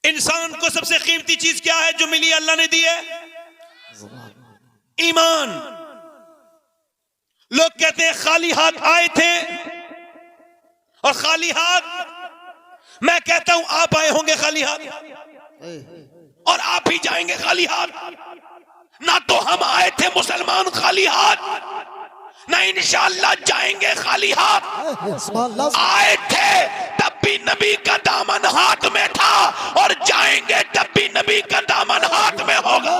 इंसान को सबसे कीमती चीज क्या है जो मिली अल्लाह ने दी है? ईमान। लोग कहते हैं खाली हाथ आए थे और खाली हाथ। मैं कहता हूं आप आए होंगे खाली हाथ और आप ही जाएंगे खाली हाथ। ना तो हम आए थे मुसलमान खाली हाथ, ना इंशाअल्लाह जाएंगे खाली हाथ। आए थे तब भी नबी का दामन हाथ में था और जाएंगे तब भी नबी का दामन हाथ में होगा।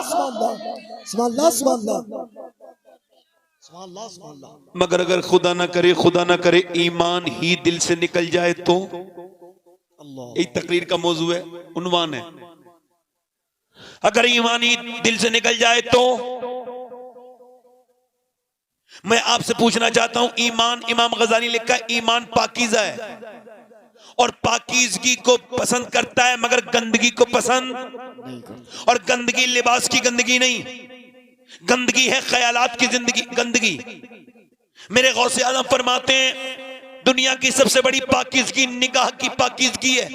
मगर अगर खुदा ना करे ईमान ही दिल से निकल जाए तो, यही तकरीर का मौजू है, उन्वान है। अगर ईमान ही दिल से निकल जाए तो मैं आपसे पूछना चाहता हूं, ईमान, इमाम गजाली लिखा है ईमान पाकीज़ा है और पाकीज़गी को पसंद करता है मगर गंदगी को पसंद नहीं करता। और गंदगी लिबास की गंदगी नहीं, गंदगी है ख्यालात की जिंदगी गंदगी। मेरे गौसे आज़म फरमाते हैं दुनिया की सबसे बड़ी पाकीज़गी निगाह की पाकीज़गी है।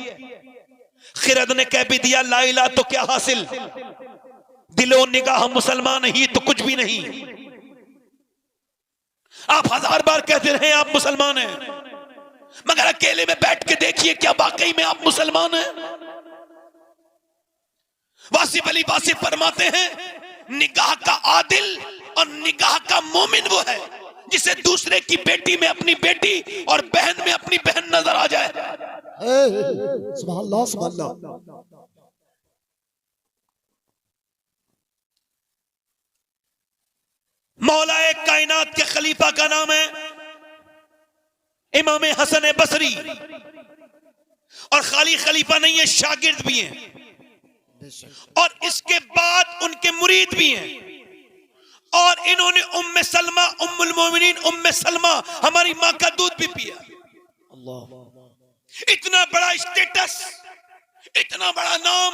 खिरद ने कह भी दिया ला इलाहा तो क्या हासिल, दिलो निगाह मुसलमान ही तो कुछ भी नहीं। आप 1000 बार कहते रहे आप मुसलमान हैं, मगर अकेले में बैठ के देखिए क्या वाकई में आप मुसलमान हैं? वासिफ अली वासिफ फरमाते हैं निगाह का आदिल और निगाह का मोमिन वो है जिसे दूसरे की बेटी में अपनी बेटी और बहन में अपनी बहन नजर आ जाए। सुभान अल्लाह, सुभान अल्लाह। मौलाए कायनात के खलीफा का नाम है इमाम हसन बसरी, और खाली खलीफा नहीं है, शागिर्द भी हैं और इसके बाद उनके मुरीद भी हैं। और इन्होंने उम्मे सलमा, उम्मुल मोमिनीन उम्मे सलमा हमारी मां का दूध भी पिया। इतना बड़ा स्टेटस, इतना बड़ा नाम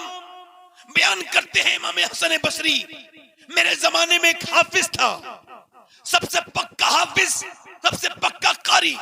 बयान करते हैं इमाम हसन बसरी। मेरे जमाने में एक हाफिज था, सबसे पक्का हाफिज, सबसे पक्का कारी।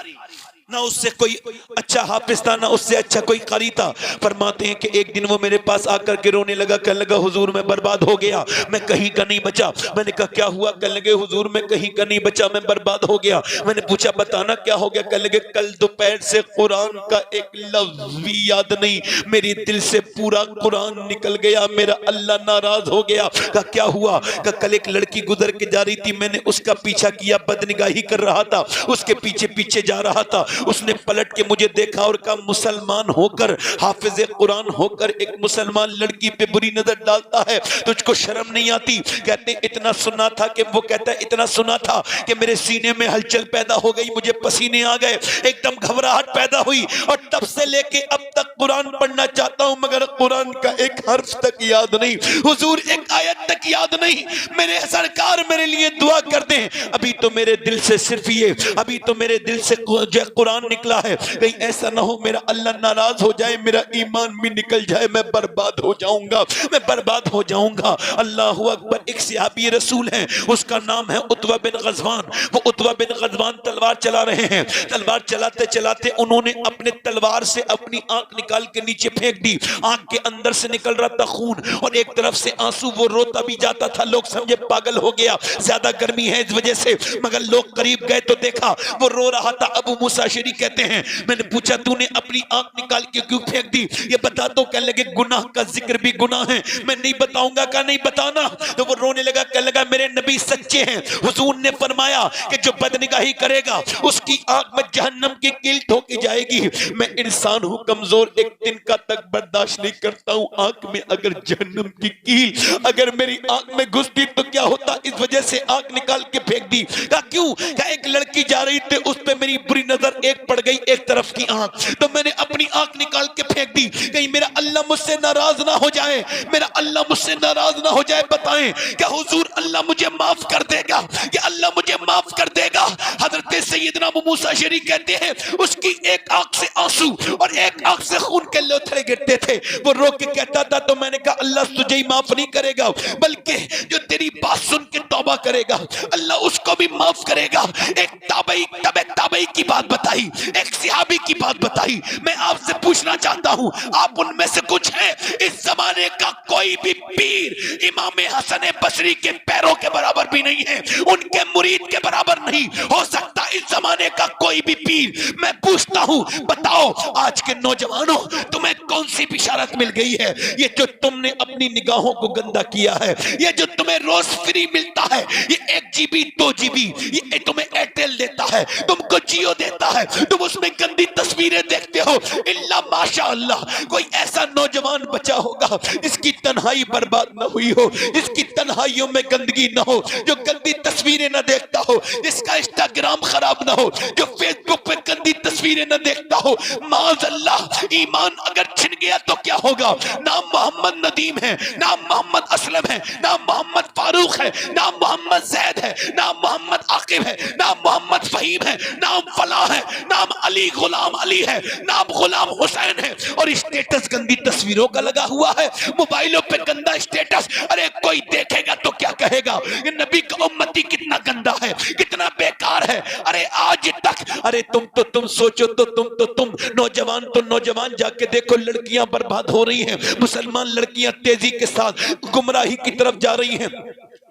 ना उससे कोई अच्छा हाफिज था ना उससे अच्छा कोई कारी था। फरमाते हैं कि एक दिन वो मेरे पास आकर के रोने लगा, कहने लगा हुजूर मैं बर्बाद हो गया, मैं कहीं का नहीं बचा। मैंने कहा क्या हुआ? कहने लगे हुजूर मैं कहीं का नहीं बचा, मैं बर्बाद हो गया। मैंने पूछा बताना क्या हो गया? कहने लगे कल दोपहर से कुरान का एक लफ्ज भी याद नहीं, मेरे दिल से पूरा कुरान निकल गया, मेरा अल्लाह नाराज हो गया। कहा क्या हुआ? कहा कल एक लड़की गुजर के जा रही थी, मैंने उसका पीछा किया, बदनिगाही कर रहा था, उसके पीछे पीछे जा रहा था, उसने पलट के मुझे देखा और कहा मुसलमान होकर, हाफिज कुरान होकर एक मुसलमान लड़की पे बुरी नजर डालता है, तुझको शर्म नहीं आती? कहते इतना सुना था कि वो कहता है इतना सुना था कि मेरे सीने में हलचल पैदा हो गई, मुझे पसीने आ गए, एकदम घबराहट पैदा हुई और तब से लेके अब तक कुरान पढ़ना चाहता हूं मगर कुरान का एक हर्फ तक याद नहीं, हुजूर एक आयत तक याद नहीं। मेरे सरकार मेरे लिए दुआ कर दें। अभी तो मेरे दिल से सिर्फ ये, अभी तो मेरे दिल से जो कुरान निकला है, कहीं ऐसा ना हो मेरा अल्लाह नाराज हो जाए, मेरा ईमान भी निकल जाए, मैं बर्बाद हो जाऊंगा, मैं बर्बाद हो जाऊंगा। अल्लाह अकबर। एक सहाबी रसूल है, उसका नाम है उतबा बिन गज़वान। वो उतबा बिन गज़वान तलवार चला रहे हैं, तलवार चलाते चलाते उन्होंने अपने तलवार से अपनी आंख निकाल के नीचे फेंक दी। आंख के अंदर से निकल रहा था खून और एक तरफ से आंसू, वो रोता भी जाता था। लोग समझे पागल हो गया, ज्यादा गर्मी है इस वजह से, मगर लोग करीब गए तो देखा वो रो रहा था। अबू मूसा अशअरी कहते हैं मैंने पूछा तूने अपनी आंख निकाल के क्यों फेंक दी? ये बता दो। कहने लगे गुनाह का जिक्र भी गुनाह है, मैं नहीं बताऊंगा। का नहीं बताना? तो वो रोने लगा, कहने लगा मेरे नबी सच्चे हैं, हुजूर ने फरमाया कि जो बदनिगाही करेगा उसकी आंख में जहन्नम की कील ठोकी जाएगी। मैं इंसान हूं कमजोर, एक दिन का तक बर्दाश्त नहीं करता हूं, आंख में अगर जहन्नम की कील अगर मेरी आंख में घुसती तो क्या होता? इस वजह से आंख निकाल के फेंक दी। कहा क्यों? कहा एक लड़की जा रही थी, उस पे मेरी बुरी नजर एक पड़ गई, एक तरफ की आंख, तो मैंने अपनी आंख निकाल के फेंक दी, कहीं मेरा अल्लाह मुझसे नाराज ना हो जाए, मेरा अल्लाह मुझसे नाराज ना हो जाए। बताएं क्या हुजूर अल्लाह मुझे माफ कर देगा? क्या अल्लाह मुझे माफ कर देगा? हजरत सैयदना अबू मूसा अशअरी कहते हैं उसकी एक आंख से आंसू और एक आंख से खून के लोथड़े गिरते थे। वो रो के कहता था तो मैंने कहा अल्लाह तुझे ही माफ नहीं करेगा, बल्कि जो तेरी बात सुन के तौबा करेगा अल्लाह उसको भी माफ करेगा। एक ताबई की बात बताई, एक सहाबी की बात बताई। मैं आपसे पूछना चाहता हूं, आप उनमें से कुछ हैं? इस जमाने का कोई भी पीर इमाम हसन बसरी के पैरों के बराबर भी नहीं है, उनके मुरीद के बराबर नहीं हो सकता इस जमाने का कोई भी पीर। मैं पूछता हूं, बताओ आज के नौजवानों, तुम्हें कौन सी बिशारत मिल गई है? ये जो तुमने अपनी निगाहों को गंदा किया है, ये जो तुम्हें रोज फ्री मिलता है, ये 1 GB 2 GB ये तुम्हें एयरटेल देता है, तुमको जियो देता है, तुम उसमें गंदी तस्वीरें देखते हो। इल्ला माशाअल्लाह कोई ऐसा नौजवान बचा होगा जिसकी तन्हाई बर्बाद ना हुई हो, जिसकी तन्हाइयों में गंदगी ना हो, जो गंदी तस्वीरें ना देखता हो, जिसका इंस्टाग्राम खराब ना हो, जो फेसबुक पे गंदी तस्वीरें ना देखता हो। माज़अल्लाह ईमान अगर छिन गया तो क्या होगा? नाम मोहम्मद नदीम है, नाम मोहम्मद असलम है, नाम मोहम्मद फारूक है, नाम मोहम्मद जैद है, नाम मोहम्मद आकिब है, नाम मोहम्मद फहीम है, नाम फला है, नाम अली गुलाम अली है, नाम गुलाम हुसैन है, और स्टेटस गंदी तस्वीरों का लगा हुआ है, मोबाइलों पे गंदा स्टेटस। अरे कोई देखेगा तो क्या कहेगा? ये नबी का उम्मती कितना गंदा है, कितना बेकार है। अरे आज तक, अरे तुम सोचो तो तुम नौजवान जाके देखो, लड़कियां बर्बाद हो रही हैं, मुसलमान लड़कियां तेजी के साथ गुमराही की तरफ जा रही हैं।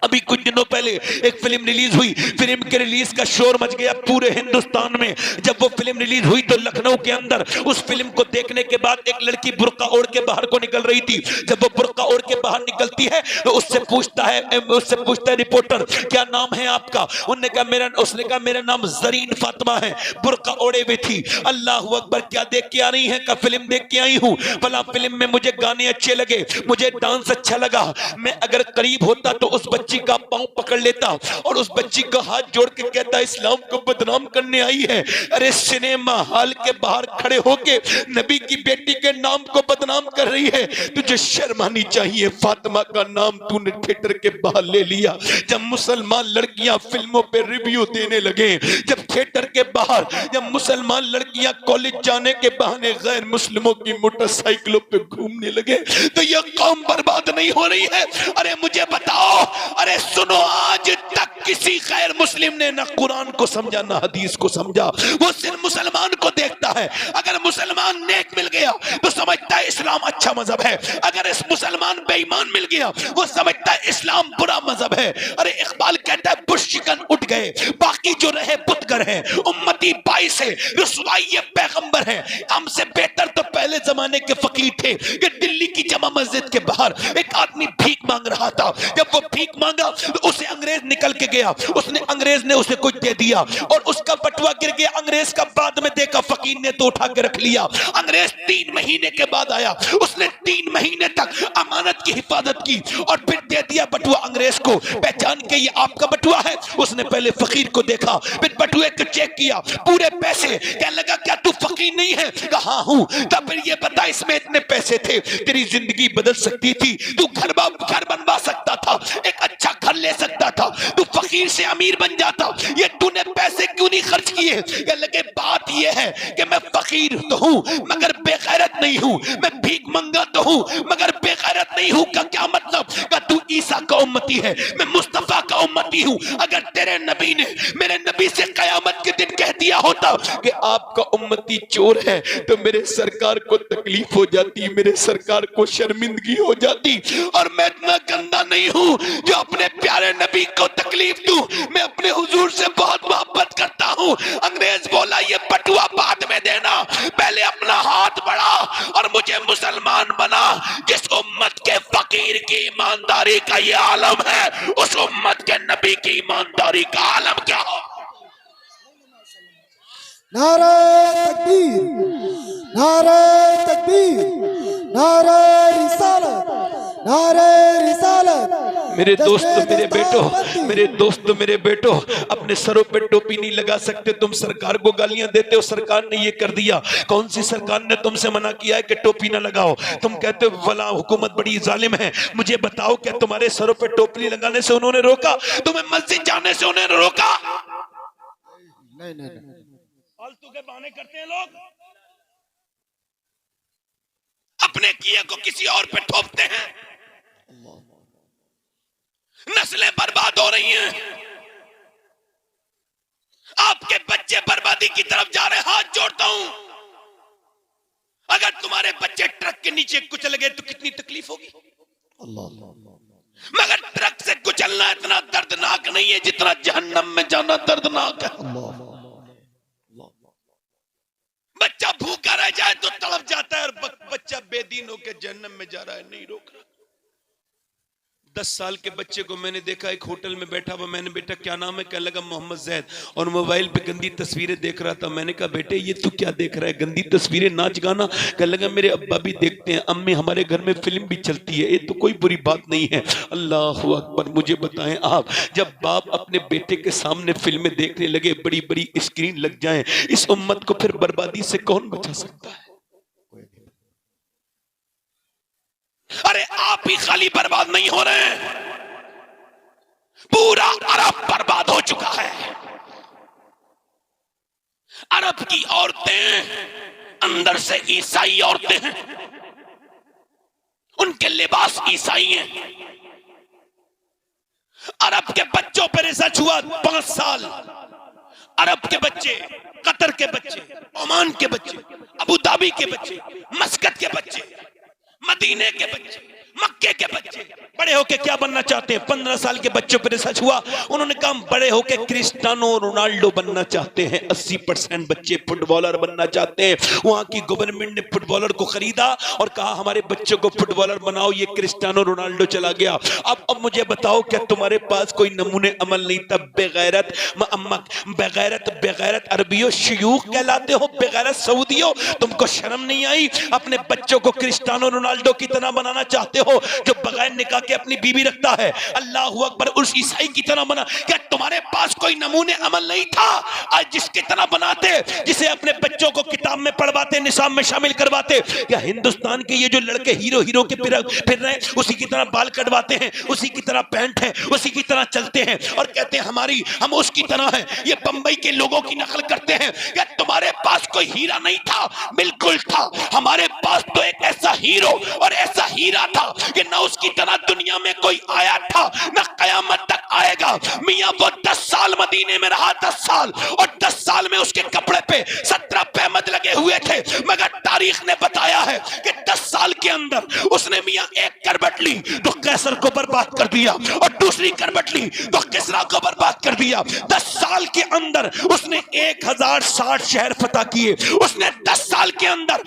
अभी कुछ दिनों पहले एक फिल्म रिलीज हुई, फिल्म के रिलीज का शोर मच गया पूरे हिंदुस्तान में। जब वो फिल्म रिलीज हुई तो लखनऊ के अंदर उस फिल्म को देखने के बाद एक लड़की बुर्का ओढ़ के बाहर को निकल रही थी। जब वो बुर्का ओढ़ के बाहर निकलती है तो उससे पूछता है रिपोर्टर, क्या नाम है आपका? उसने कहा मेरा नाम जरीन फातिमा है, बुर्का ओढ़े हुए थी। अल्लाह अकबर, क्या देख के आ रही है? का फिल्म देख के आई हूँ, भला फिल्म में मुझे गाने अच्छे लगे, मुझे डांस अच्छा लगा, मैं अगर करीब होता तो उस बच्ची का पांव पकड़ लेता और उस बच्ची का हाथ जोड़ के कहता इस्लाम को बदनाम करने आई है। अरे सिनेमा हॉल के बाहर खड़े होके नबी की बेटी के नाम को बदनाम कर रही है, तुझे शर्म आनी चाहिए। फातिमा का नाम तूने थिएटर के बाहर ले लिया। जब मुसलमान लड़कियां फिल्मों पे रिव्यू देने लगे, जब थिएटर के बाहर, जब मुसलमान लड़कियां कॉलेज जाने के बहाने गैर मुस्लिमों की मोटरसाइकिलों पे घूमने लगे, तो यह कौम बर्बाद नहीं हो रही है? अरे मुझे बताओ, अरे सुनो, आज तक किसी गैर मुस्लिम ने ना कुरान को समझा ना हदीस को समझा, वो सिर्फ मुसलमान को देखता है। अगर मुसलमान नेक मिल गया तो समझता है इस्लाम अच्छा मजहब है, अगर इस मुसलमान बेईमान मिल गया वो समझता है इस्लाम बुरा मजहब है। अरे इकबाल कहता है बुश्शिकन उठ गए, बाकी जो रहे बुतगर हैं, उम्मती बाइस है, रुसवाई ये पैगंबर है। हमसे बेहतर तो पहले जमाने के फकीर थे कि दिल्ली की जमा मस्जिद के बाहर एक आदमी भीख मांग रहा था, जब वो भीख मांगा तो उसे अंग्रेज निकल के गया, अंग्रेज ने उसे कुछ दे दिया और उसका बटुआ गिर गया। अंग्रेज का बाद में देखा, फकीर ने तो उठा के रख लिया। अंग्रेज 3 महीने के बाद आया, उसने 3 महीने तक अमानत की हिफाजत की और फिर दे दिया बटुआ अंग्रेज को, पहचान के ये आपका बटुआ है। उसने पहले फकीर को देखा, फिर बटुए को चेक किया, पूरे पैसे। कहने लगा क्या तू फकीर नहीं है? कहा हूं। तब फिर ये बता, इसमें इतने पैसे थे, तेरी जिंदगी बदल सकती थी, तू घर बनवा सकता था, एक अच्छा घर ले सकता था, तू फकीर से अमीर बन जाता, ये तूने पैसे क्यों नहीं खर्च किए? कहने लगे बात ये है कि मैं फकीर तो हूं मगर बेगैरत नहीं हूं, मैं भीख मंगा तो हूं मगर बेगैरत नहीं हूं। का क्या मतलब? का तू ईसा का उम्मती है, मैं मुस्तफा का उम्मती हूं। अगर तेरे नबी ने मेरे नबी से कयामत के दिन कह दिया होता कि आपका उम्मती चोर है तो मेरे सरकार को तकलीफ हो जाती, मेरे सरकार को शर्मिंदगी हो जाती। और मैं इतना गंदा नहीं हूं जो अपने प्यारे नबी को तकलीफ दूं, मैं अपने हुजूर से बहुत मोहब्बत करता हूं। अंग्रेज बोला ये बटुआ बाद में देना, पहले अपना हाथ बढ़ा और मुझे मुसलमान बना। जिस उम्मत के फकीर की ईमानदारी का ये आलम है, उस उम्मत के नबी की ईमानदारी का आलम क्या हो? नारे तकबीर, नारे तकबीर, नारे रिसालत, नारे रिसालत। मेरे दोस्त मेरे बेटो अपने सरों पे टोपी नहीं लगा सकते, तुम सरकार को गालियां देते हो, सरकार ने ये कर दिया। कौन सी सरकार ने तुमसे मना किया है कि टोपी ना लगाओ? तुम कहते हो फला हुकूमत बड़ी जालिम है। मुझे बताओ, क्या तुम्हारे सरों पे टोपी लगाने से उन्होंने रोका? तुम्हें मस्जिद जाने से उन्होंने रोका? नहीं। फालतू के बहाने करते हैं लोग, अपने किए को किसी और पे थोपते हैं। नस्लें बर्बाद हो रही हैं, आपके बच्चे बर्बादी की तरफ जा रहे हैं। हाथ जोड़ता हूं, अगर तुम्हारे बच्चे ट्रक के नीचे कुचल गए तो कितनी तकलीफ होगी। मगर ट्रक से कुचलना इतना दर्दनाक नहीं है जितना जहन्नम में जाना दर्दनाक है। बच्चा भूखा रह जाए तो तड़प जाता है, और बच्चा बेदीन होकर जहन्नम में जा रहा है, नहीं रोक रहा। 10 साल के बच्चे को मैंने देखा एक होटल में बैठा हुआ, मैंने बेटा क्या नाम है, कहने लगा मोहम्मद जैद, और मोबाइल पे गंदी तस्वीरें देख रहा था। मैंने कहा बेटे ये तू क्या देख रहा है, गंदी तस्वीरें, नाच गाना? कहने लगा मेरे अब्बा भी देखते हैं, अम्मी हमारे घर में फिल्म भी चलती है, ये तो कोई बुरी बात नहीं है। अल्लाह अकबर। मुझे बताएं आप, जब बाप अपने बेटे के सामने फिल्में देखने लगे, बड़ी बड़ी स्क्रीन लग जाए, इस उम्मत को फिर बर्बादी से कौन बचा सकता है? अरे आप ही खाली बर्बाद नहीं हो रहे हैं, पूरा अरब बर्बाद हो चुका है। अरब की औरतें अंदर से ईसाई औरतें हैं, उनके लिबास ईसाई हैं। अरब के बच्चों पर रिसर्च हुआ 5 साल, अरब के बच्चे, कतर के बच्चे, ओमान के बच्चे, अबू धाबी के बच्चे, मस्कत के बच्चे, मदीने के बच्चे, मक्के के बच्चे बड़े होके क्या बनना चाहते हैं? 15 साल के बच्चों पर रिसर्च हुआ, उन्होंने कहा बड़े होके क्रिस्टियानो रोनाल्डो बनना चाहते हैं। 80% बच्चे फुटबॉलर बनना चाहते हैं। वहां की गवर्नमेंट ने फुटबॉलर को खरीदा और कहा हमारे बच्चों को फुटबॉलर बनाओ, ये क्रिस्टियानो रोनाल्डो चला गया। अब मुझे बताओ, क्या तुम्हारे पास कोई नमूने अमल नहीं? तब बेगैरत बेगैरत बेगैरत अरबियों शयूख कहलाते हो, बेगैरत सऊदियों, तुमको शर्म नहीं आई? अपने बच्चों को क्रिस्टियानो रोनाल्डो की तरह बनाना चाहते हो जो बगैर निकाह के अपनी बीवी रखता है। अल्लाह अकबर। उस ईसाई की तरह बना। क्या तुम्हारे पास कोई नमूने अमल नहीं था आज जिसकी तरह बनाते, जिसे अपने बच्चों को किताब में पढ़वाते, निसाब में शामिल करवाते? क्या हिंदुस्तान के ये जो लड़के हीरो के फिर रहे उसी की तरह बाल कटवाते हैं, उसी की तरह पैंट है, उसी की तरह चलते हैं और कहते हैं हम उसकी तरह हैं? ये बंबई के लोगों की नकल करते हैं। क्या तुम्हारे पास कोई हीरा नहीं था? बिल्कुल था। हमारे पास तो एक ऐसा हीरो और ऐसा हीरा था कि न उसकी तरह दुनिया में कोई आया था, न कयामत तक आएगा। मियां वो 10 साल मदीने में रहा, 10 साल, और 10 साल में उसके कपड़े पे 17 पैमद लगे हुए थे। मगर तारीख ने बताया है कि 10 साल के अंदर उसने मियां एक करवट ली तो कैसर को बर्बाद कर दिया, और दूसरी करवट ली तो किसरा को बर्बाद कर दिया। 10 साल के अंदर उसने 1060 शहर फतह किए। उसने 10 साल के अंदर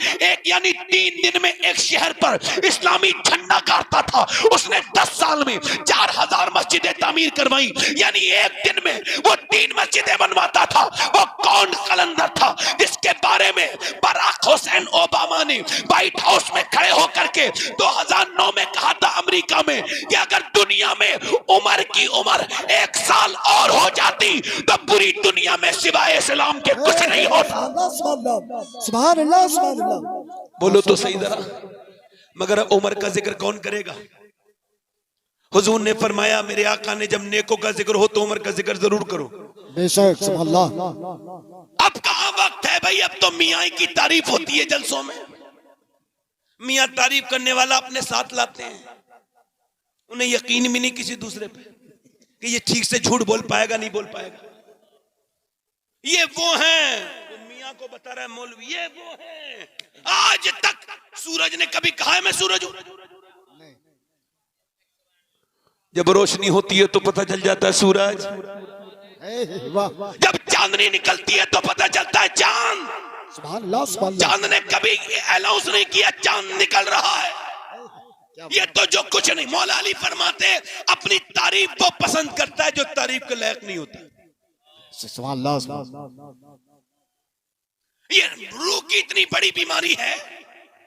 यानी 3 दिन में एक शहर पर इस्लामी झंडा गाड़ता था। उसने 10 साल में 4000 मस्जिदें तामीर करवाई, यानी एक दिन में वो 3 मस्जिदें बनवाता था। वो कौन कलंदर था जिसके बारे में बराक हुसैन ओबामा ने व्हाइट हाउस में खड़े होकर के 2009 में कहा था अमेरिका में कि अगर दुनिया में उमर की उम्र 1 साल और हो जाती तो पूरी दुनिया में सिवाय इस्लाम के कुछ नहीं होता। सुभान अल्लाह, सुभान अल्लाह। बोलो तो सही जरा। मगर उमर का जिक्र कौन करेगा? हुजूर ने फरमाया, मेरे आका ने, जब नेकों का जिक्र हो तो उमर का जिक्र जरूर करो। बेशक, सुभान अल्लाह। अब कहां वक्त है भाई? अब तो मियाँ की तारीफ होती है जलसों में। मियाँ तारीफ करने वाला अपने साथ लाते हैं, उन्हें यकीन भी नहीं किसी दूसरे पे कि ये ठीक से झूठ बोल पाएगा, नहीं बोल पाएगा। ये वो हैं मियाँ को बता रहा है मौलवी, ये वो हैं। आज तक सूरज ने कभी कहा है मैं सूरज हूं? जब रोशनी होती है तो पता चल जाता है सूरज, जब चांदनी निकलती है तो पता चलता है चांद। सुभान अल्लाह, सुभान अल्लाह। चांद ने कभी अनाउंस नहीं किया चांद निकल रहा है। ये तो जो कुछ नहीं। मौला अली फरमाते अपनी तारीफ वो पसंद करता है जो तारीफ के लायक नहीं होता। सुभान अल्लाह, सुभान अल्लाह। ये रूह की इतनी बड़ी बीमारी है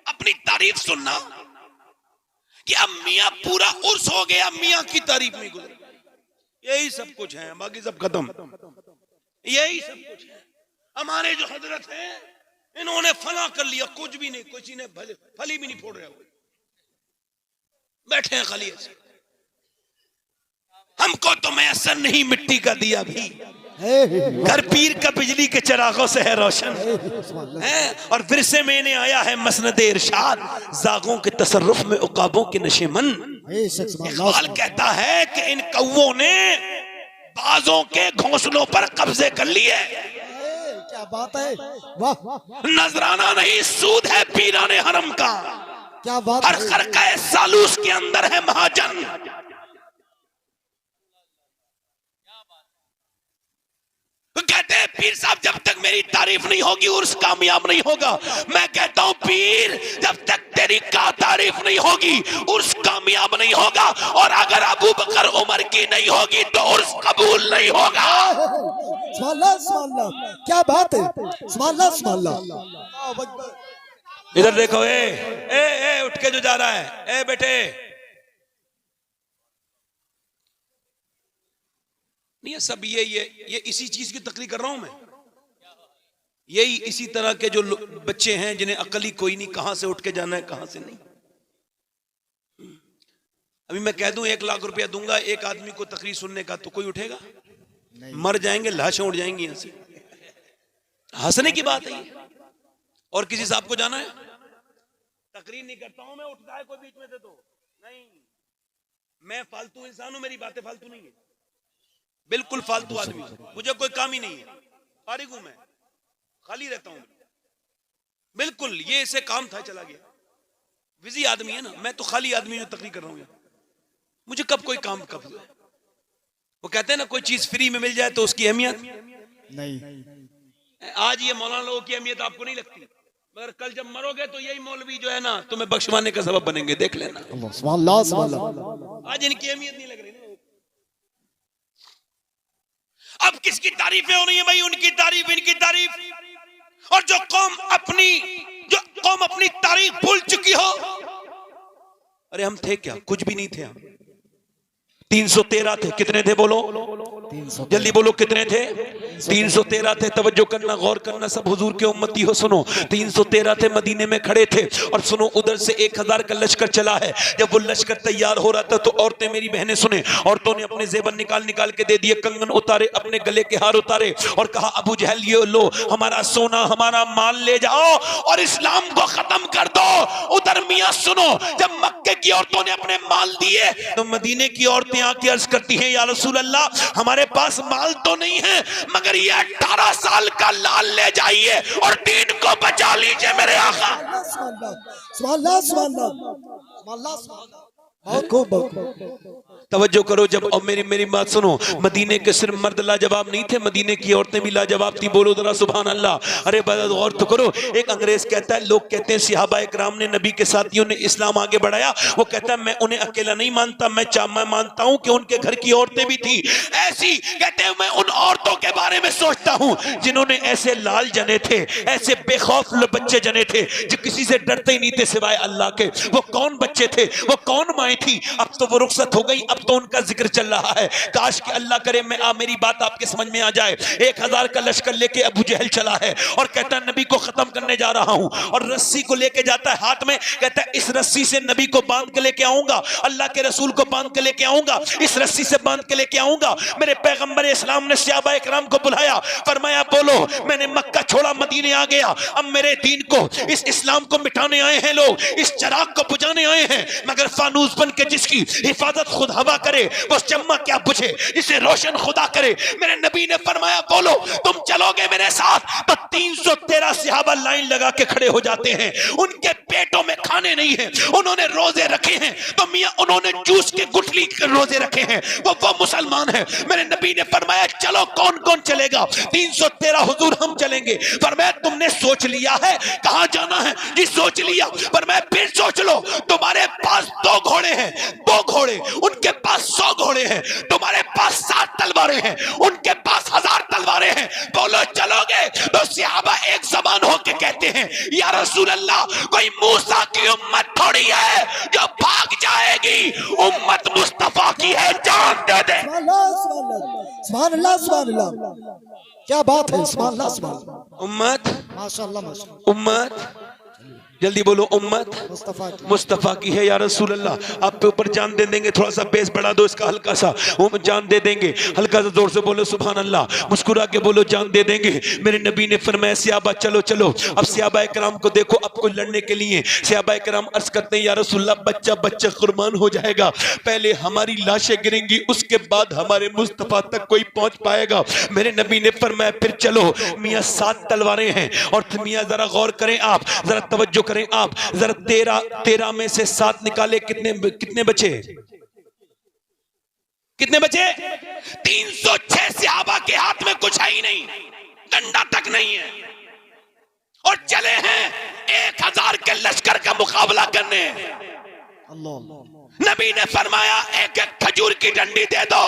अपनी तारीफ सुनना कि अब मियाँ पूरा उर्स हो गया, मियाँ की तारीफ में गुजर। यही सब कुछ है, बाकी सब खत्म। यही सब कुछ है। हमारे जो हजरत हैं इन्होंने फला कर लिया, कुछ भी नहीं, किसी ने फली भी नहीं फोड़ रहा, बैठे हैं खाली ऐसे। हमको तो मैसर नहीं मिट्टी का दिया भी, घर पीर का बिजली के चिरागों से है रोशन है। और विरसे में इन्हें आया है मसनद इरशाद, जागों के तसर्रुफ में उकाबों के नशेमन। बेशक सुभान अल्लाह इकबाल कहता है कि इन कौवों ने बाजों के घोंसलों पर कब्जे कर लिए। क्या बात है, वाह नजराना नहीं सूद है पीराने हरम का, क्या बात और है। खरका सालूस के अंदर है महाजन। कहते हैं पीर साहब जब तक मेरी तारीफ नहीं होगी उर्स कामयाब नहीं होगा। मैं कहता हूं पीर जब तक तेरी का तारीफ नहीं होगी उर्स कामयाब नहीं होगा, और अगर अबू बकर उमर की नहीं होगी तो उर्स कबूल नहीं होगा। सुभान अल्लाह सुभान अल्लाह, क्या बात है, सुभान अल्लाह सुभान अल्लाह। इधर देखो, ए उठ के जो जा रहा है, ए बेटे नहीं, ये सब ये इसी चीज की तकरीर कर रहा हूं मैं। यही इसी तरह के जो बच्चे हैं जिन्हें अकल ही कोई नहीं, कहां से उठ के जाना है कहां से नहीं। अभी मैं कह दूं 1 लाख रुपया दूंगा एक आदमी को तकरीर सुनने का, तो कोई उठेगा? मर जाएंगे, लाशें उड़ जाएंगी यहां से। हंसने की बात है ये। और किसी साहब को जाना है? तकरीर नहीं करता हूं मैं, उठता है कोई बीच में से तो नहीं। मैं फालतू इंसान हूं, मेरी बातें फालतू नहीं है, बिल्कुल फालतू आदमी, मुझे कोई काम ही नहीं है, फारिग हूं मैं, खाली रहता हूं बिल्कुल। ये इसे काम था, चला गया, बिजी आदमी है ना। मैं तो खाली आदमी जो तकरीर कर रहा हूं, मुझे कब कोई काम कब हुआ। वो कहते हैं ना कोई चीज फ्री में मिल जाए तो उसकी अहमियत नहीं। आज ये मौलाना लोगों की अहमियत आपको नहीं लगती, मगर कल जब मरोगे तो यही मौलवी जो है ना तुम्हें बख्शवाने का सबब बनेंगे, देख लेना। सुभान अल्लाह सुभान अल्लाह। आज इनकी अहमियत नहीं लग रही ना। अब किसकी तारीफें हो रही है भाई? उनकी तारीफ, इनकी तारीफ। और जो कौम अपनी तारीफ भूल चुकी हो, अरे हम थे क्या? कुछ भी नहीं थे हम। 313 थे, कितने थे बोलो? 300 जल्दी बोलो कितने थे? 313 थे। तवज्जो करना, गौर करना, सब हुजूर के उम्मती हो, सुनो। 313 थे, मदीने में खड़े थे, और सुनो उधर से 1000 का लश्कर चला है। जब वो लश्कर तैयार हो रहा था तो औरतें, मेरी बहनें सुने, औरतों ने अपने जेबर निकाल निकाल के दे दिए, कंगन उतारे, अपने गले के हार उतारे, और कहा अबू जहल ये लो हमारा सोना हमारा माल ले जाओ और इस्लाम को खत्म कर दो। उधर मियां सुनो, जब मक्के की औरतों ने अपने माल दिए तो मदीने की औरतें आके अर्ज करती हैं या रसूल अल्लाह हमारे पास माल तो नहीं है, मगर ये 18 साल का लाल ले जाइए और दीन को बचा लीजिए मेरे आका। सुभान अल्लाह सुभान अल्लाह सुभान अल्लाह सुभान अल्लाह। बहुत खूब, बहुत खूब। तवज्जो करो, जब और मेरी बात सुनो। मदीने के सिर्फ मर्द लाजवाब नहीं थे, मदीने की औरतें भी लाजवाब थी। बोलो जरा सुभान अल्लाह। अरे गौर तो करो। एक अंग्रेज कहता है, लोग कहते हैं सहाबा इकराम ने, नबी के साथियों ने इस्लाम आगे बढ़ाया। वो कहता है मैं उन्हें अकेला नहीं मानता, मैं मानता हूं कि उनके घर की औरतें भी थी ऐसी। कहते हैं मैं उन औरतों के बारे में सोचता हूं जिन्होंने ऐसे लाल जने थे, ऐसे बेखौफ बच्चे जने थे जो किसी से डरते ही नहीं थे सिवाय अल्लाह के। वो कौन बच्चे थे, वो कौन माएँ थी? अब तो वो रुखसत हो गई, अब तो उनका जिक्र चल रहा है। काश कि अल्लाह करे मेरी बात आपके समझ में आ जाए। 1000 का लश्कर लेके अबू जहल चला है और कहता है नबी को खत्म करने जा रहा हूं, और रस्सी को लेके जाता है हाथ में। कहता है इस रस्सी से नबी को बांध के लेके आऊंगा, अल्लाह के रसूल को बांध के लेके आऊंगा, इस रस्सी से बांध के लेके आऊंगा। मेरे पैगंबर इस्लाम ने सहाबा इकराम को बुलाया, फरमाया बोलो मैंने मक्का छोड़ा, मदीने आ गया, अब मेरे दीन को, इस इस्लाम को मिटाने आए हैं लोग, इस चिराग को बुझाने आए हैं। मगर फानूस बन के जिसकी हिफाजत खुद हवा करे वो चम्मा क्या बुझे, जिसे रोशन खुदा करे। मेरे नबी ने फरमाया बोलो तुम चलोगे मेरे साथ, तो 313 सहाबा लाइन लगा के खड़े हो जाते हैं। उनके पेटों में खाने नहीं है, उन्होंने रोजे रखे हैं, तो मियां उन्होंने जूस के गुठली के रोजे रखे हैं, वो मुसलमान है। मेरे नबी ने फरमाया चलो कौन कौन चलेगा? 313 हुजूर हम चलेंगे। फरमाया तुमने सोच लिया है कहां जाना है? जी सोच लिया। फरमाया फिर सोच लो, तुम्हारे पास 2 घोड़े हैं, 2 घोड़े, उनके पास 100 घोड़े हैं, तुम्हारे पास 7 तलवारें हैं, उनके पास 1000 तलवारें हैं, बोलो चलोगे? तो सहाबा एक ज़बान होके कहते हैं या रसूल अल्लाह कोई मूसा की उम्मत थोड़ी है जो भाग जाएगी, उम्मत मुस्तफा की है, जान दे दे। सुभान अल्लाह सुभान अल्लाह, क्या बात है, सुभान अल्लाह सुभान अल्लाह। उम्मत माशाअल्लाह माशाअल्लाह। उम्मत जल्दी बोलो उम्मत मुस्तफा की। मुस्तफा की है या रसूल अल्लाह। आप पे ऊपर जान दे देंगे, थोड़ा सा बेस बढ़ा दो इसका हल्का सा, वो जान दे देंगे। हल्का सा जोर से बोलो सुभान अल्लाह, मुस्कुरा के बोलो जान दे देंगे। मेरे नबी ने फरमाया सहाबा चलो चलो। अब सहाबा कराम को देखो, अब कोई लड़ने के लिए सहाबा कराम अर्ज करते हैं या रसूल अल्लाह बच्चा बच्चा कुर्बान हो जाएगा, पहले हमारी लाशें गिरेंगी उसके बाद हमारे मुस्तफा तक कोई पहुंच पाएगा। मेरे नबी ने फरमाया फिर चलो मियां 7 तलवारें हैं, और मियां जरा गौर करें, आप जरा तवज्जो करें, आप जरा 13 में से 7 निकाले, कितने बचे? कितने बचे? 306 सहाबा के हाथ में कुछ है ही नहीं, डंडा तक नहीं है, और चले हैं 1000 के लश्कर का मुकाबला करने। अल्लाह। नबी ने फरमाया एक एक खजूर की डंडी दे दो।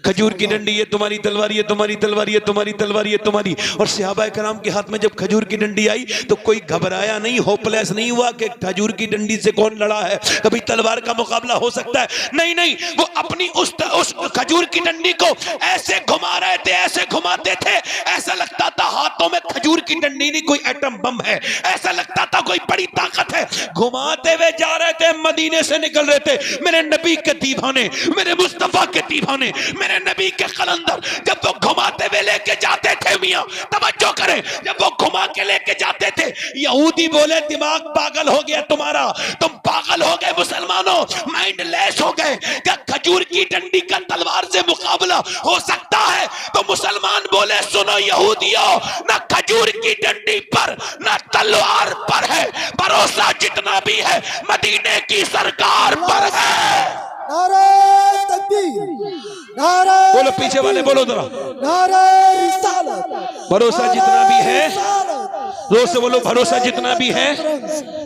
खजूर की डंडी, ये तुम्हारी तलवार, ये तुम्हारी तलवार, ये तुम्हारी तलवार, ये तुम्हारी। और सहाबा कराम के हाथ में जब खजूर की डंडी आई तो कोई घबराया नहीं, होपलेस नहीं हुआ कि खजूर की डंडी से कौन लड़ा है, कभी तलवार का मुकाबला हो सकता है। नहीं नहीं, वो अपनी उस खजूर की डंडी को ऐसे घुमा रहे थे, ऐसे घुमाते थे, ऐसा लगता था हाथों में खजूर की डंडी नहीं कोई एटम बम है, ऐसा लगता था कोई बड़ी ताकत है। घुमाते हुए जा रहे थे, मदीने से निकल रहे थे। मेरे नबी के दीवाने, मेरे मुस्तफा के दीवाने, मेरे नबी के कलंदर, जब वो घुमाते हुए लेके जाते थे, मियां तवज्जो करें, जब वो घुमा के लेके जाते थे, यहूदी बोले दिमाग पागल हो गया तुम्हारा, तुम पागल हो गए मुसलमानों, माइंड लेस हो गए, क्या खजूर की डंडी का तलवार से मुकाबला हो सकता है? तो मुसलमान बोले सुनो यहूदियों, ना खजूर की डंडी पर ना तलवार पर है, भरोसा जितना भी है मदीने की सरकार पर है। नारे तकबीर, नारे बोलो पीछे वाले बोलो जरा, नारे रिसालत, भरोसा जितना भी है, रिसालत। जोर से बोलो भरोसा जितना भी है,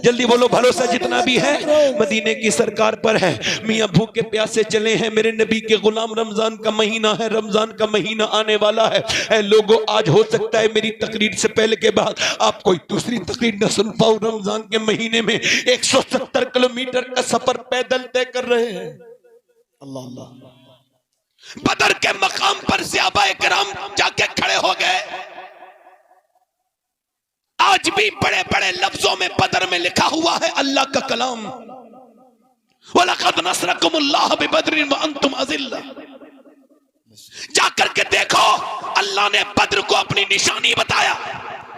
जल्दी बोलो भरोसा जितना भी है मदीने की सरकार पर है। मियां भूखे प्यासे चले हैं, मेरे नबी के गुलाम, रमजान का महीना है, रमजान का महीना आने वाला है। ऐ लोगों, आज हो सकता है मेरी तकरीर से पहले के बाद आप कोई दूसरी तकरीर न सुन पाओ। रमजान के महीने में 170 किलोमीटर का सफर पैदल तय कर रहे हैं। अल्लाह अल्लाह। बदर के मकाम पर सहाबाए किराम जाके खड़े हो गए। आज भी बड़े बड़े लफ्जों में बदर में लिखा हुआ है अल्लाह का कलाम, वलक़द नसरकुमुल्लाह बिबद्रिन व अंतुम अज़िल्ला। जाकर के देखो, अल्लाह ने बद्र को अपनी निशानी बताया।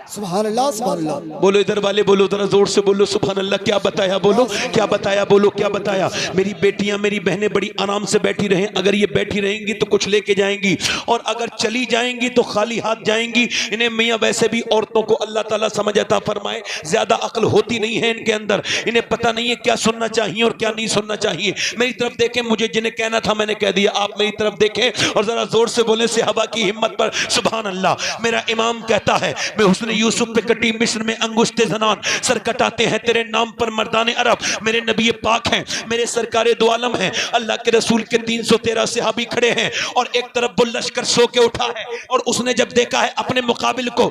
सुभान अल्लाह, सुभान अल्लाह। बोलो इधर वाले बोलो, जरा जोर से बोलो सुभान अल्लाह। क्या बताया बोलो, क्या बताया बोलो, क्या बताया? मेरी बेटियां, मेरी बहनें बड़ी आराम से बैठी रहें। अगर ये बैठी रहेंगी तो कुछ लेके जाएंगी, और अगर चली जाएंगी तो खाली हाथ जाएंगी। इन्हें मियां वैसे भी औरतों को अल्लाह ताला समझ अता फरमाए, ज्यादा अक्ल होती नहीं है इनके अंदर, इन्हें पता नहीं है क्या सुनना चाहिए और क्या नहीं सुनना चाहिए। मेरी तरफ देखें, मुझे जिन्हें कहना था मैंने कह दिया, आप मेरी तरफ देखें और जरा जोर से बोले सहाबा की हिम्मत पर सुभान अल्लाह। मेरा इमाम कहता है, मैं हुस्न यूसुफ पे कटी मिस्र में अंगुश्ते ज़नान, सर कटाते हैं तेरे नाम पर मर्दाने अरब। मेरे नबी पाक हैं, मेरे सरकारे दो आलम हैं, अल्लाह के रसूल के 313 सहाबी खड़े हैं, और एक तरफ वो लश्कर सो के उठा है, और उसने जब देखा है अपने मुकाबिल को,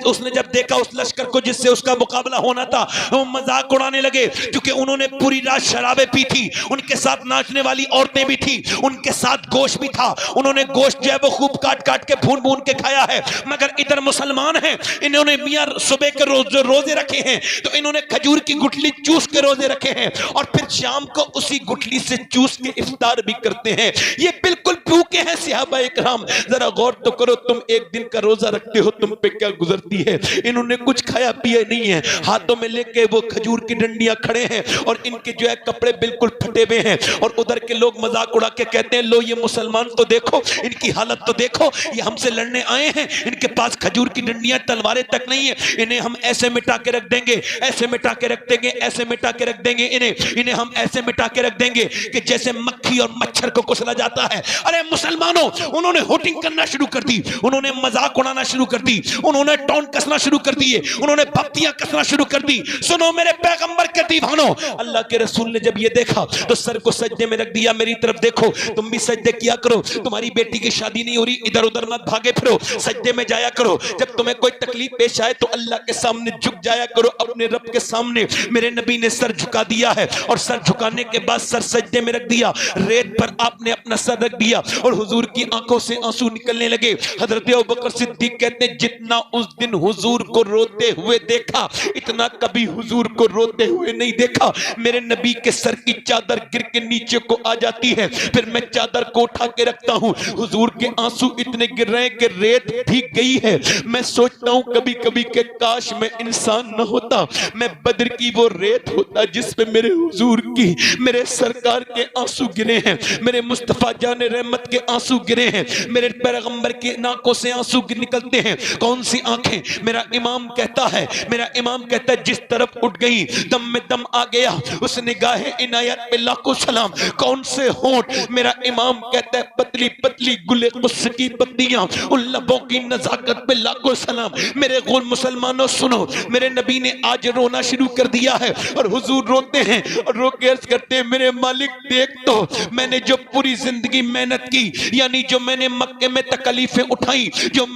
उसने जब देखा उस लश्कर को जिससे उसका मुकाबला होना था, वो मजाक उड़ाने लगे, क्योंकि उन्होंने पूरी रात शराबें पी थी, उनके साथ नाचने वाली औरतें भी थी, उनके साथ गोश्त भी था, उन्होंने गोश्त जो है वो खूब काट काट के भून भून के खाया है। मगर इधर मुसलमान हैं, इन्होंने मियां सुबह के रोजे रखे हैं, तो इन्होंने खजूर की गुठली चूस के रोजे रखे हैं, और फिर शाम को उसी गुठली से चूस के इफ्तार भी करते हैं। ये बिल्कुल भूखे हैं सहाबा इकराम। जरा गौर तो करो, तुम एक दिन का रोजा रखते हो, तुम पे क्या गुजरती है। इन्होंने कुछ खाया पिया नहीं है, हाथों में लेके वो खजूर की डंडियां खड़े हैं, और इनके जो है कपड़े बिल्कुल फटे हुए हैं, और उधर के लोग मजाक उड़ा के कहते हैं, लो ये मुसलमान तो देखो, इनकी हालत तो देखो, ये हमसे लड़ने आए हैं, इनके पास खजूर की डंडियां तलवारें तक नहीं है, इन्हें हम ऐसे मिटा के रख देंगे, ऐसे मिटा के रख देंगे, ऐसे मिटा के रख देंगे, इन्हें हम ऐसे मिटा के रख देंगे कि जैसे मक्खी और मच्छर को कुचला जाता है। अरे मुसलमानों, उन्होंने होटिंग करना शुरू कर दी, उन्होंने मजाक उड़ाना शुरू कर दी, उन्होंने टॉन्ट कसना शुरू कर दिए, उन्होंने भक्तियां कसना शुरू कर दी। सुनो मेरे पैगंबर के दीवानों, अल्लाह के रसूल ने जब ये देखा तो सर को सजदे में रख दिया। मेरी तरफ देखो, तुम भी सजदे किया करो, तुम्हारी बेटी की शादी नहीं हो रही, इधर उधर मत भागे फिरो, सजदे में जाया करो। जब तुम्हें कोई तकलीफ पेश आए तो अल्लाह के सामने झुक जाया करो, अपने रब के सामने। मेरे नबी ने सर झुका दिया है और सर झुकाने के बाद सर सजदे में रख दिया, रेत पर आपने अपना सर रख दिया और हुजूर की आंखों से आंसू निकलने लगे। हजरत अबू बकर सिद्दीक कहते हैं जितना उस दिन हुजूर को रोते हुए देखा इतना कभी हुजूर को रोते हुए नहीं देखा। मेरे नबी के सर की चादर गिर के नीचे को आ जाती है, फिर मैं चादर को उठा के रखता हूं, हुजूर के आंसू इतने गिर रहे हैं कि रेत भीग गई है। मैं सोचता हूं कभी कभी कि काश मैं इंसान न होता, मैं बद्र की वो रेत होता जिस पे मेरे हुजूर की, मेरे सरकार के आंसू गिरे हैं, मेरे मुस्तफा जान रहमत के आंसू गिरे हैं, मेरे पैगंबर की नाकों से आंसू निकलते हैं। कौन सी आंखें? मेरा इमाम कहता है, मेरा इमाम कहता है जिस तरफ उठ गई दम में दम आ गया, उस निगाहे इनायत पे लाखों सलाम। कौन से होंठ? मेरा इमाम कहता है पतली पतली गुले कुस की पत्तियां, उन लबों की नजाकत पे लाखों सलाम। मेरे गोल मुसलमानों सुनो, मेरे नबी ने आज रोना शुरू कर दिया है और हुजूर रोते हैं और रो के अर्ज करते हैं मेरे मालिक देख तो मैंने जो पूरी जिंदगी मेहनत की, यानी जो मैंने मक्के में तकलीफें उठाई, जो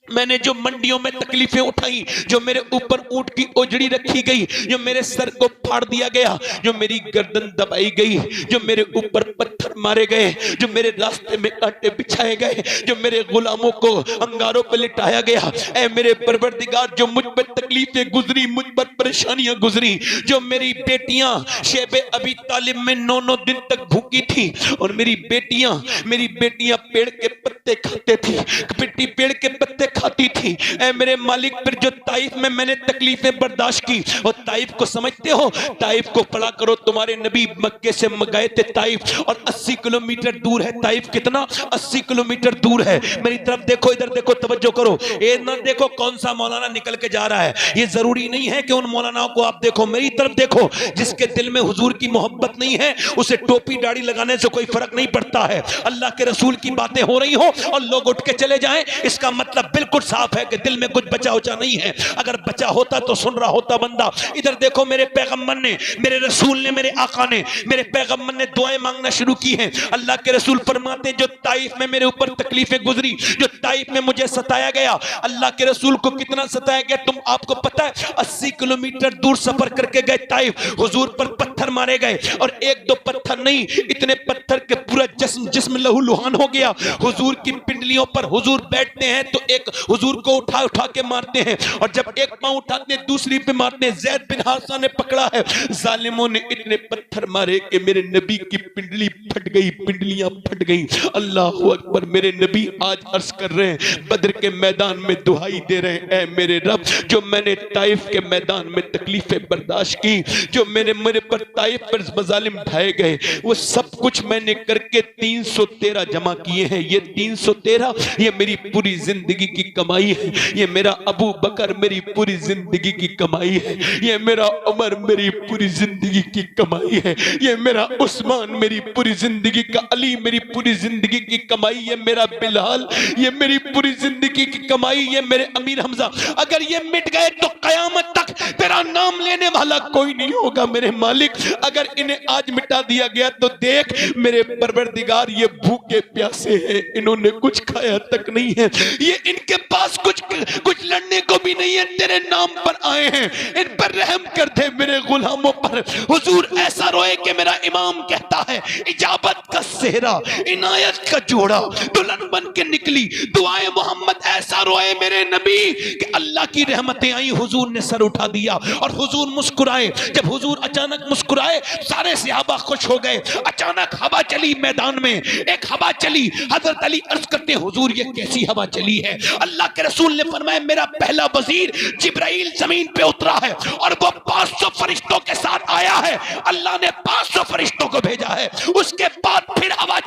मैंने जो मंडियों में तकलीफें उठाई, जो मेरे ऊपर ऊंट की ओजड़ी रखी गई, जो मेरे सर को फाड़ दिया गया, जो मेरी गर्दन दबाई गई, जो मेरे ऊपर पत्थर मारे गए, जो मेरे रास्ते में कांटे बिछाए गए, जो मेरे गुलामों को अंगारों पर लिटाया गया, ऐ मेरे परवरदिगार जो मुझ पर तकलीफें गुजरी, मुझ पर परेशानियां गुजरी, जो मेरी बेटियां शेबे अबी तालिब में 9-9 दिन तक भूखी थी और मेरी बेटियां पेड़ के पत्ते खाते थी, पिट्टी पेड़ के पत्ते खाती थी। ऐ मेरे मालिक फिर जो ताइफ में मैंने तकलीफें बर्दाश्त की, और ताइफ को समझते हो? ताइफ को पढ़ा करो, तुम्हारे नबी मक्के से गए थे ताइफ और 80 किलोमीटर दूर है ताइफ। कितना? 80 किलोमीटर दूर है। मेरी तरफ देखो, इधर देखो, तवज्जो करो, ये ना देखो कौन सा मौलाना निकल के जा रहा है, ये जरूरी नहीं है कि उन मौलानाओं को आप देखो, मेरी तरफ देखो। जिसके दिल में हुजूर की मोहब्बत नहीं है उसे टोपी दाढ़ी लगाने से कोई फर्क नहीं पड़ता है। अल्लाह के रसूल की बातें हो रही हो और लोग उठ के चले जाएं, इसका मतलब बिल्कुल साफ है कि दिल में कुछ बचा उचा नहीं है। अगर बचा होता तो सुन रहा होता बंदा। इधर देखो, मेरे पैगंबर ने, मेरे रसूल ने, मेरे आका ने, मेरे पैगंबर ने दुआएं मांगना शुरू की हैं। अल्लाह के रसूल फरमाते जो ताइफ में मेरे ऊपर तकलीफें गुजरी, जो ताइफ में मुझे सताया गया, अल्लाह के रसूल को कितना सताया गया तुम आपको पता है? 80 किलोमीटर दूर सफर करके गए ताइफ, हुजूर पर पत्थर मारे गए और एक दो पत्थर नहीं, इतने पत्थर के पूरा जिस्म लहूलुहान हो गया। हुजूर की पिंडलियों पर हुजूर बैठते हैं तो एक हुजूर को उठा उठा के मारते हैं और जब एक पांव उठाते हैं दूसरी पे मारते हैं। ज़ैद बिन हारिसा ने पकड़ा है, जालिमों ने इतने पत्थर मारे कि मेरे नबी की पिंडली फट गई, पिंडलियां फट गई। अल्लाह अकबर। मेरे नबी आज अर्ज कर रहे हैं, बद्र के मैदान में दुहाई दे रहे हैं, ऐ मेरे रब जो मैंने ताइफ के मैदान में तकलीफें बर्दाश्त की, जो मेरे पर ताइफ पर मजालिम ढाए गए, वो सब कुछ मैंने करके 313 जमा किए हैं। ये 313 ये मेरी पूरी जिंदगी की कमाई है, ये मेरा अबू बकर मेरी पूरी जिंदगी की कमाई है, ये मेरा उमर मेरी पूरी जिंदगी की कमाई है, ये मेरा उस्मान मेरी पूरी जिंदगी का, अली मेरी पूरी जिंदगी की कमाई, ये मेरा बिलाल ये मेरी पूरी जिंदगी की कमाई, ये मेरे अमीर हमजा। अगर ये मिट गए तो कयामत तक तेरा नाम लेने वाला कोई नहीं होगा मेरे मालिक। अगर इन्हें आज मिटा दिया गया तो देख मेरे परवरदिगार ये भूखे प्यासे हैं, इन्होंने कुछ खाया तक नहीं है, ये इनके पास कुछ लड़ने को भी नहीं है, तेरे नाम पर आए हैं, इन पर रहम कर दे मेरे गुलामों पर। हुजूर ऐसा रोए कि मेरा इमाम कहता है इजाबत का सेहरा, इनायत का जोड़ा, दुल्हन बन के निकली दुआए मोहम्मद। ऐसा रोए मेरे नबी कि अल्लाह की रहमतें आई, हुजूर ने सर उठा दिया और हुजूर मुस्कुराए। जब हुजूर अचानक मुस्कुराए सारे सहाबा खुश हो गए। अचानक हवा चली मैदान में, एक हवा चली। हजरत अली अर्ज करते हुजूर ये कैसी हवा चली है? अल्लाह के रसूल ने फरमाया मेरा पहला वजीर जिब्राइल जमीन पे उतरा है और वो 500 फरिश्तों के साथ आया है। अल्लाह ने 500 फरिश्तों को भेजा है। उसके बाद फिर हवा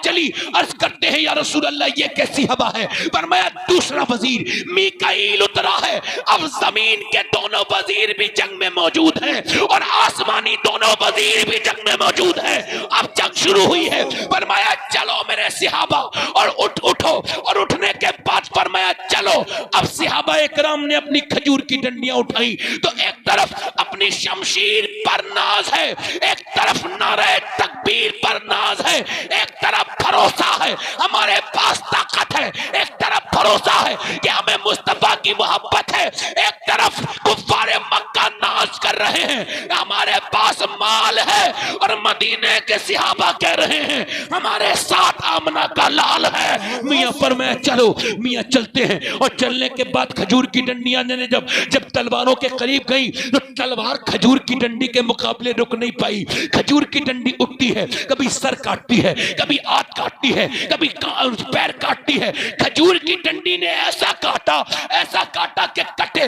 चली। अर्ज करते हैं या रसूल अल्लाह ये कैसी हवा है? फरमाया दूसरा वजीर मीकाईल उतरा है। अब जमीन के दोनों वजीर भी जंग में मौजूद हैं और आसमानी दोनों वजीर भी जंग में मौजूद हैं। अब जंग शुरू हुई है। फरमाया चलो मेरे सहाबा और उठो और उठने के बाद फरमाया चलो चलो। अब सहाबा इकराम ने अपनी खजूर की डंडियां उठाई तो एक तरफ अपनी शमशीर पर नाज है, एक तरफ नारे तकबीर पर नाज है, एक तरफ भरोसा है हमारे पास ताकत है, एक तरफ भरोसा है कि हमें मुस्तफा की मोहब्बत है, एक तरफ कुफ्फारे मक्का नाज कर रहे हैं हमारे पास माल है, और मदीने के सहाबा कह रहे हैं हमारे साथ आमना का लाल है। मियां फरमाया चलो। मियां चलते हैं और चलने के बाद खजूर की डंडियां ने जब तलवारों के करीब गई तो तलवार खजूर की डंडी के मुकाबले रुक नहीं पाई। खजूर की डंडी उठती है, कभी सर काटती है, कभी हाथ काटती है, कभी पैर काटती है। खजूर की डंडी ने ऐसा काटा कि कटे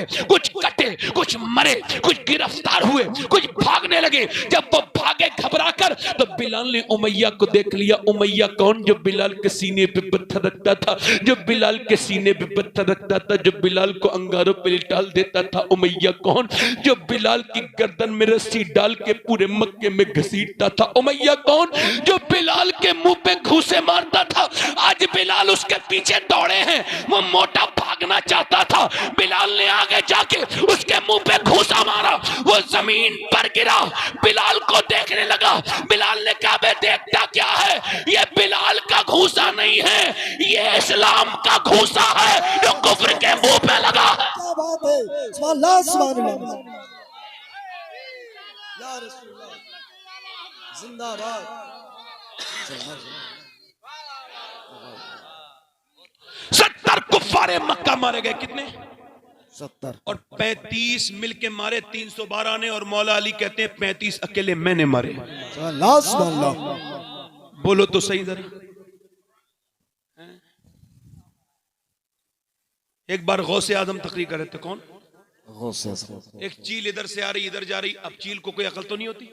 कुछ मरे, कुछ गिरफ्तार हुए, कुछ भागने लगे। जब वो भागे घबराकर तो बिलाल ने उमैया को देख लिया। उमैया कौन? जो बिलाल के सीने पे पत्थर रखता था, जो बिलाल के सीने पे पत्थर रखता था, जो बिलाल को अंगारों पे डाल देता था। उमैया कौन? जो बिलाल की गर्दन में रस्सी डाल के पूरे मक्के में घसीटता था। उमैया कौन? जो बिलाल के मुंह पे घूंसे मारता था। आज बिलाल उसके पीछे दौड़े हैं, वो मोटा भागना चाहता था, बिलाल ने आगे जाके उसके मुंह पे घूंसा मारा, वो जमीन पर गिरा, बिलाल को देखने लगा। बिलाल ने कहा बे देखता क्या है? ये बिलाल का घूंसा नहीं है, ये इस्लाम का घूंसा है जो कुफ्र के मुंह पे लगा है। क्या बात है, सुभान अल्लाह, सुभान अल्लाह, या रसूल अल्लाह, जिंदाबाद। 70 कुफ्फारे मक्का मारे गए। कितने? 70। और 35 मिलके मारे 312 ने, और मौला अली कहते हैं 35 अकेले मैंने मारे। सुभान अल्लाह, सुभान अल्लाह। बोलो तो सही जरा। एक बार गौसे आजम तकरीर कर रहे थे। कौन? एक चील इधर से आ रही, इधर जा रही। अब चील को कोई अकल तो नहीं होती,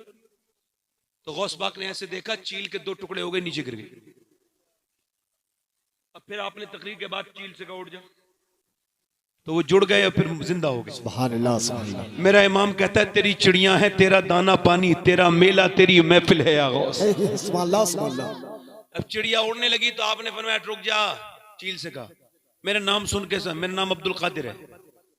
तो गौस पाक ने ऐसे देखा, चील के 2 टुकड़े हो गए, नीचे गिर गए। अब फिर आपने तकरीर के बाद चील से कहा उठ जा, तो वो जुड़ गए और फिर जिंदा हो गए। सुभान अल्लाह, सुभान अल्लाह। मेरा इमाम कहता है तेरी चिड़ियां हैं, तेरा दाना पानी, तेरा मेला, तेरी महफिल है या गौस। सुभान अल्लाह, सुभान अल्लाह। अब चिड़िया उड़ने लगी तो आपने फरमाया रुक जा। चील से कहा मेरा नाम सुन के सर, मेरा नाम अब्दुल कादिर है,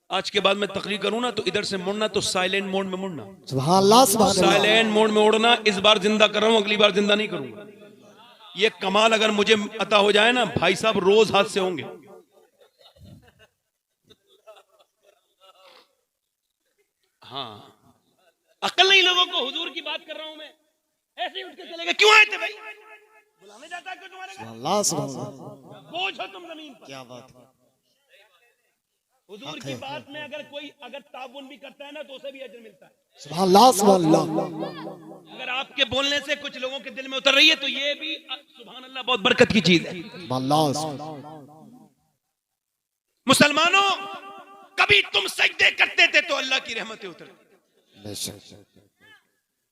आज के बाद मैं तकरीर करूं ना तो इधर से मुड़ना, तो साइलेंट मोड में मुड़ना। सुभान अल्लाह, सुभान अल्लाह। साइलेंट मोड में उड़ना। इस बार जिंदा कर रहा हूं, अगली बार जिंदा नहीं करूंगा। ये कमाल अगर मुझे अता हो जाए ना भाई साहब, रोज हाथ से होंगे। हाँ, अकल नहीं लोगों को। हुजूर की बात कर रहा हूं मैं, ऐसे ही उठ के चले गए। क्यों आए थे भाई? बुलाने जाता है क्यों तुम्हारे घर? सुभान अल्लाह, सुभान अल्लाह। बोझ हो तुम जमीन पर। क्या बात है। हुजूर की बात में अगर कोई ताउन भी करता है ना तो उसे भी अजर मिलता है। सुभान अल्लाह, सुभान अल्लाह। अगर आपके बोलने से कुछ लोगों के दिल में उतर रही है तो ये भी सुभान अल्लाह बहुत बरकत की चीज है। सुभान अल्लाह। मुसलमानों, कभी तुम सजदे करते थे तो अल्लाह की रहमतें उतरती।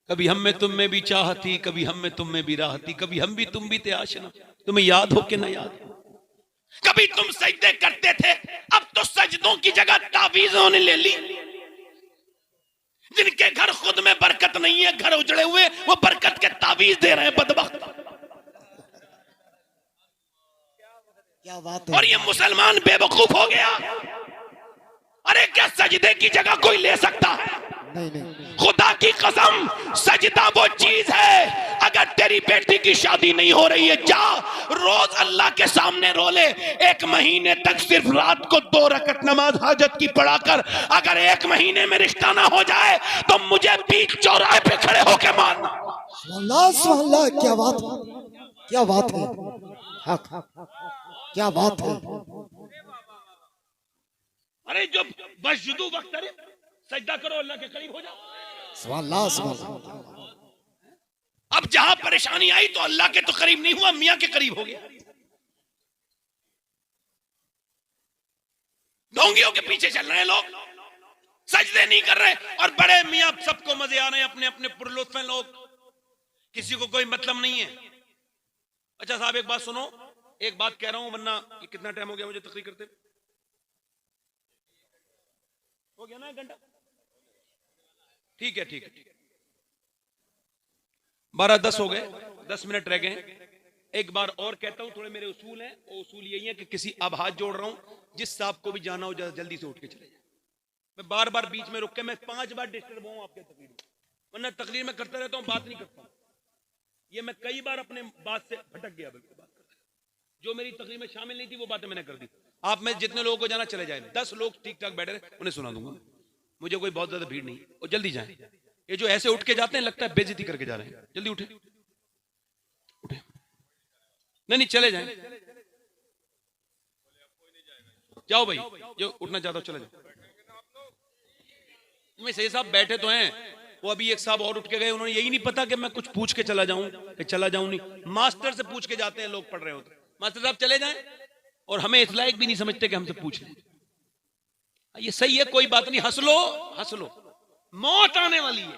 कभी हम में तुम में भी चाह थी, कभी हम में तुम में भी राह थी, कभी हम भी तुम भी थे आशना। तुम्हें याद हो कि ना याद? कभी तुम सजदे करते थे, अब तो सजदों की जगह तावीज़ों ने ले ली। जिनके घर खुद में बरकत नहीं है, घर उजड़े हुए, वो बरकत के तावीज दे रहे हैं बदबख्त। क्या बात है। और ये मुसलमान बेवकूफ हो गया। अरे क्या सजदे की जगह कोई ले सकता है? नहीं नहीं। खुदा की कसम, सजदा वो चीज है। अगर तेरी बेटी की शादी नहीं हो रही है, जा रोज अल्लाह के सामने रो ले। 1 महीने तक सिर्फ रात को 2 रकत नमाज हाजत की पढ़ाकर, अगर 1 महीने में रिश्ता ना हो जाए तो मुझे बीच चौराहे पे खड़े होके मारना। अल्लाह, सुभान अल्लाह। क्या बात है, क्या बात है। हक, क्या बात है। अरे जो बस जुदू वक्त करे, सजदा करो, अल्लाह के करीब हो जाओ। सुभान अल्लाह, सुभान अल्लाह। अब जहां परेशानी आई तो अल्लाह के तो करीब नहीं हुआ, मियां के करीब हो गया। ढोंगियों के पीछे चल रहे हैं लोग, सजदे नहीं कर रहे। और बड़े मियां सबको मजे आ रहे हैं, अपने अपने पुरलुत्फ हैं लोग, किसी को कोई मतलब नहीं है। अच्छा साहब एक बात सुनो, एक बात कह रहा हूं, वरना कितना टाइम हो गया मुझे तकरीर करते? हो गया ना 1 घंटा? ठीक है ठीक है। 12:10 हो गए, 10 मिनट रह गए। एक बार और कहता हूं, थोड़े मेरे उसूल हैं, वो उसूल यही है कि किसी अब हाथ जोड़ रहा हूं, जिस साहब को भी जाना हो जल्दी से उठ के चले जाए। मैं बार बार बीच में रुक के, मैं 5 बार डिस्टर्ब हूं आपके तकरीर में, वरना तकरीर में करता रहता हूं, बात नहीं करता हूं। ये मैं कई बार अपने बात से भटक गया, बल्कि बात करता जो मेरी तकरीर में शामिल नहीं थी वो बातें मैंने कर दी। आप में जितने लोगों को जाना चले जाए, 10 लोग ठीक ठाक बैठे रहे, उन्हें सुना दूंगा, मुझे कोई बहुत ज्यादा भीड़ नहीं, और जल्दी जाए। ये जो ऐसे उठ के जाते हैं, लगता है बेइज्जती करके जा रहे हैं। जल्दी उठे, उठे, नहीं चले जाए, जाओ भाई, जो उठना चाहता हो चले जाओ। में से साहब बैठे तो हैं, वो अभी एक साहब और उठ के गए, उन्होंने यही नहीं पता कि मैं कुछ पूछ के चला जाऊं कि चला जाऊं नहीं। मास्टर से पूछ के जाते हैं लोग, पढ़ रहे होते, मास्टर साहब चले जाएं, और हमें इस लायक भी नहीं समझते कि हमसे पूछ लें। ये सही है, कोई बात नहीं, हंस लो, मौत आने वाली है।